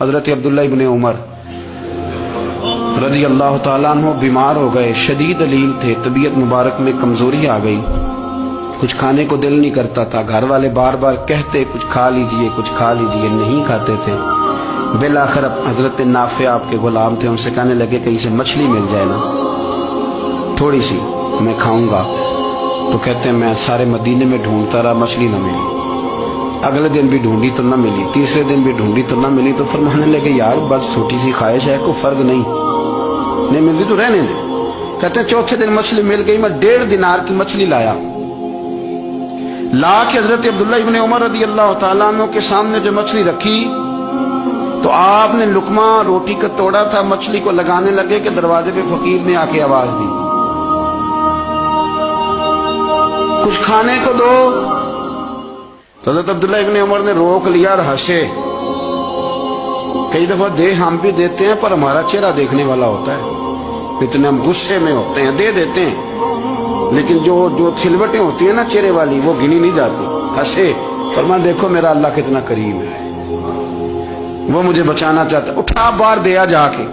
حضرت عبداللہ ابن عمر رضی اللہ تعالیٰ عنہ بیمار ہو گئے، شدید علیل تھے، طبیعت مبارک میں کمزوری آ گئی، کچھ کھانے کو دل نہیں کرتا تھا، گھر والے بار بار کہتے کچھ کھا لیجئے کچھ کھا لیجئے، نہیں کھاتے تھے۔ بالآخر حضرت نافع آپ کے غلام تھے، ان سے کہنے لگے کہیں سے مچھلی مل جائے نا تھوڑی سی، میں کھاؤں گا۔ تو کہتے ہیں میں سارے مدینے میں ڈھونڈتا رہا، مچھلی نہ ملی، اگلے دن بھی ڈھونڈی تو نہ ملی، تیسرے دن بھی ڈھونڈی تو نہ ملی، تو فرمانے لگے یار بس چھوٹی سی خواہش ہے، کوئی فرض نہیں ملتی تو رہنے دے۔ کہتے ہیں چوتھے دن مچھلی مل گئی، میں 1.5 دینار کی مچھلی لایا، لا کے حضرت عبداللہ ابن عمر رضی اللہ تعالیٰ عنہ کے سامنے جو مچھلی رکھی تو آپ نے لقمہ روٹی کا توڑا تھا، مچھلی کو لگانے لگے کہ دروازے پہ فقیر نے آ کے آواز دی کچھ کھانے کو دو۔ تو حضرت عبداللہ ابن عمر نے روک لیا اور ہنسے۔ کئی دفعہ دے ہم بھی دیتے ہیں پر ہمارا چہرہ دیکھنے والا ہوتا ہے، اتنے ہم غصے میں ہوتے ہیں دے دیتے ہیں، لیکن جو کھلوٹیں ہوتی ہیں نا چہرے والی وہ گنی نہیں جاتی۔ ہنسے، فرمایا دیکھو میرا اللہ کتنا کریم ہے، وہ مجھے بچانا چاہتا ہے، اٹھا بار دیا جا کے۔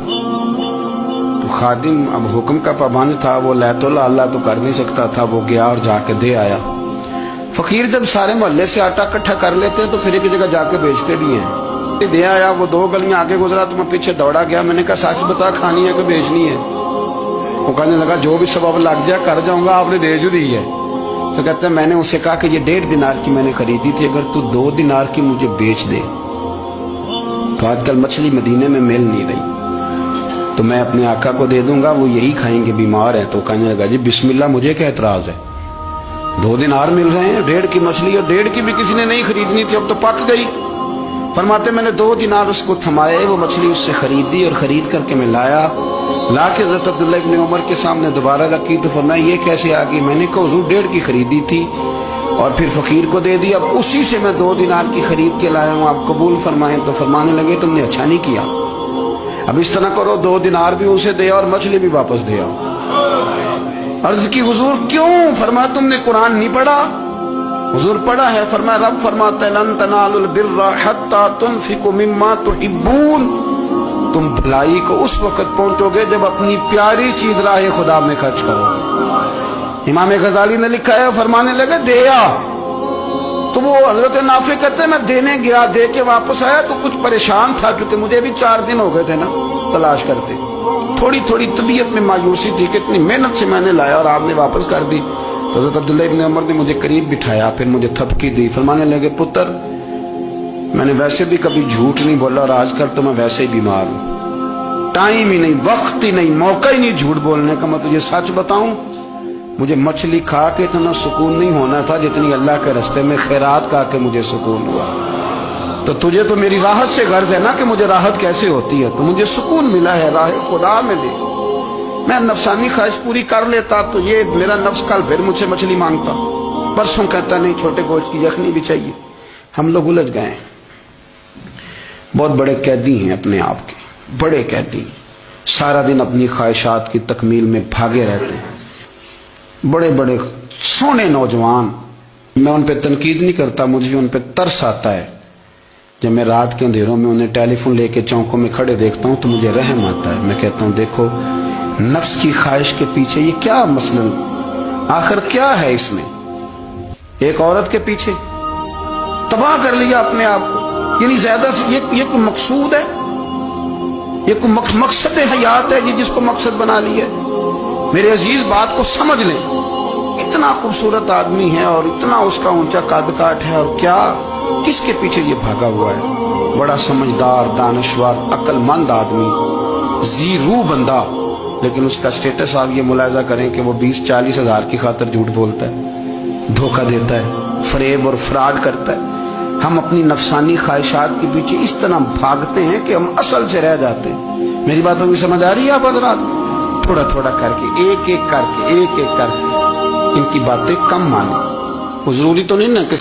تو خادم اب حکم کا پابند تھا، وہ لیت اللہ تو کر نہیں سکتا تھا، وہ گیا اور جا کے دے آیا۔ فقیر جب سارے محلے سے آٹا اکٹھا کر لیتے ہیں تو پھر ایک جگہ جا کے بیچتے بھی ہیں۔ دے آیا، وہ 2 گلیاں آگے گزرا تو میں پیچھے دوڑا گیا، میں نے کہا سچ بتا کھانی ہے کہ بیچنی ہے؟ وہ کہنے لگا جو بھی سبب لگ جائے کر جاؤں گا، آپ نے دے جو دی ہے۔ تو کہتے ہیں میں نے اسے کہا کہ یہ 1.5 دینار کی میں نے خریدی تھی، اگر تو 2 دینار کی مجھے بیچ دے تو آج کل مچھلی مدینے میں مل نہیں رہی، تو میں اپنے آقا کو دے دوں گا، وہ یہی کھائیں گے، بیمار ہیں۔ تو کہنے لگا جی بسم اللہ، مجھے کیا اعتراض ہے، 2 دینار مل رہے ہیں، 1.5 کی مچھلی، اور 1.5 کی بھی کسی نے نہیں خریدنی تھی، اب تو پک گئی۔ فرماتے میں نے 2 دینار اس کو تھمائے، وہ مچھلی اس سے خریدی اور خرید کر کے میں لا کے حضرت عبداللہ ابن عمر کے سامنے دوبارہ رکھی۔ تو فرمایا یہ کیسے آ گئی؟ میں نے کہا حضور 1.5 کی خریدی تھی اور پھر فقیر کو دے دی، اب اسی سے میں 2 دینار کی خرید کے لایا ہوں، آپ قبول فرمائیں۔ تو فرمانے لگے تم نے اچھا نہیں کیا، اب اس طرح کرو 2 دینار بھی اسے دے اور مچھلی بھی واپس دے آؤ۔ عرض کی حضور کیوں؟ فرمایا تم نے قرآن نہیں پڑھا؟ حضور پڑھا ہے۔ فرمایا رب فرماتا ہے لن تنالوا البر حتی تنفقوا مما تحبون، تم بھلائی کو اس وقت پہنچو گے جب اپنی پیاری چیز راہ خدا میں خرچ کرو گے۔ امام غزالی نے لکھا ہے، فرمانے لگے دیا، تو وہ حضرت نافع کہتے ہیں میں دینے گیا، دے کے واپس آیا تو کچھ پریشان تھا کیونکہ مجھے بھی 4 دن ہو گئے تھے نا تلاش کرتے، تھوڑی طبیعت میں مایوسی تھی کہ اتنی محنت سے میں نے لایا اور آپ نے واپس کر دی۔ تو حضرت عبداللہ ابن عمر نے مجھے قریب بٹھایا، پھر مجھے تھپکی دی، فرمانے لگے پتر میں نے ویسے بھی کبھی جھوٹ نہیں بولا اور آج کل تو میں ویسے ہی بیمار ہوں، ٹائم ہی نہیں، وقت ہی نہیں، موقع ہی نہیں جھوٹ بولنے کا۔ میں تجھے سچ بتاؤں، مجھے مچھلی کھا کے اتنا سکون نہیں ہونا تھا جتنی اللہ کے راستے میں خیرات کھا کے مجھے سکون ہوا۔ تو تجھے تو میری راحت سے غرض ہے نا کہ مجھے راحت کیسے ہوتی ہے، تو مجھے سکون ملا ہے راہ خدا میں دے، میں نفسانی خواہش پوری کر لیتا تو یہ میرا نفس کل پھر مجھ سے مچھلی مانگتا، پرسوں کہتا نہیں چھوٹے گوشت کی یخنی بھی چاہیے۔ ہم لوگ الجھ گئے ہیں، بہت بڑے قیدی ہیں اپنے آپ کے، بڑے قیدی، سارا دن اپنی خواہشات کی تکمیل میں بھاگے رہتے ہیں، بڑے بڑے سونے نوجوان۔ میں ان پہ تنقید نہیں کرتا، مجھے ان پہ ترس آتا ہے، جب میں رات کے اندھیروں میں انہیں ٹیلی فون لے کے چوکوں میں کھڑے دیکھتا ہوں تو مجھے رحم آتا ہے۔ میں کہتا ہوں دیکھو نفس کی خواہش کے پیچھے یہ کیا مثلاً آخر کیا ہے اس میں، ایک عورت کے پیچھے تباہ کر لیا اپنے آپ کو، یعنی زیادہ سے یہ کوئی مقصود ہے، یہ کوئی مقصد حیات ہے جس کو مقصد بنا لیا ہے؟ میرے عزیز بات کو سمجھ لیں، اتنا خوبصورت آدمی ہے اور اتنا اس کا اونچا قد کاٹ ہے، اور کیا کس کے پیچھے یہ بھاگا ہوا ہے؟ بڑا سمجھدار، دانشور، عقل مند آدمی، ذی روح بندہ، لیکن اس کا سٹیٹس آپ یہ ملاحظہ کریں کہ وہ 20-40 ہزار کی خاطر جھوٹ بولتا ہے، دھوکہ دیتا ہے، فریب اور فراڈ کرتا ہے۔ ہم اپنی نفسانی خواہشات کے پیچھے اس طرح بھاگتے ہیں کہ ہم اصل سے رہ جاتے ہیں۔ میری باتوں کی سمجھ آ رہی ہے آپ حضرات؟ تھوڑا تھوڑا کر کے، ایک ایک کر کے ان کی باتیں کم مانیں۔ وہ ضروری تو نہیں نا کہ